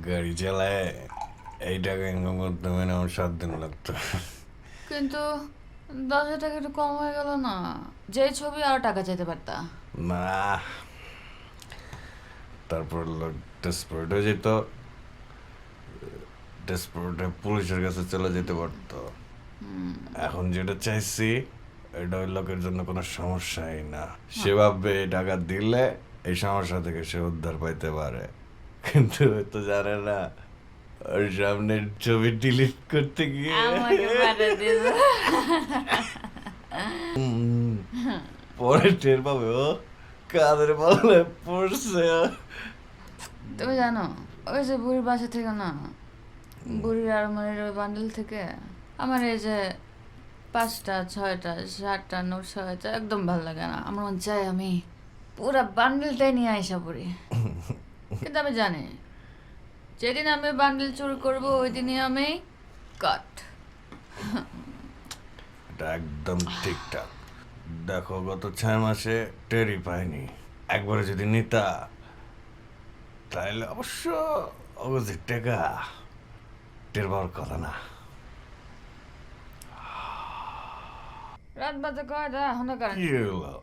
গাড়ি চালায় এই টাকা ইনকাম করতে মানে আমার 7 দিন লাগতো। কিন্তু 10,000 টাকা একটু কম হয়ে গেল না? যে ছবি আরো টাকা চাইতে পারতা। না, তারপর লোক ডেসপারেট হয়ে যেত, ডেসপারেট হয়ে পুলিশের কাছে চলে যেতে পারতো। এখন যেটা চাইছি এটা ওই লোকের জন্য কোনো সমস্যাই না। সে ভাববে এই টাকা দিলে এই সমস্যা থেকে সে উদ্ধার পাইতে পারে, কিন্তু ও তো জানে না ওর সামনের ছবি ডিলিট করতে গিয়ে আমাকে পাঠিয়ে দিস। পরে টের পাবে ও কাদের বলে পড়ছে। তুমি জানো ওই যে বুড়ির বাসা থেকে না, বুড়ির আলমারির ওই বান্ডেল থেকে আমার এই যে 5টা 6টা 7টা নোট সহায়তা একদম ভালো লাগে না। আমার মন চাই আমি পুরা বান্ডেলটাই নিয়ে আইসা পড়ি। কিন্তু আমি জানি যেদিন আমি বান্ডেল চুরি করবো ওই দিনই আমি কাট। এটা একদম ঠিকঠাক। দেখো গত 6 মাসে টেরই পাইনি, একবারে যদি নিতা তাহলে অবশ্য অগজির টেকা টের পাওয়ার কথা না। রাত বাজে কয়টা এখনো কারেন্ট কি হলো?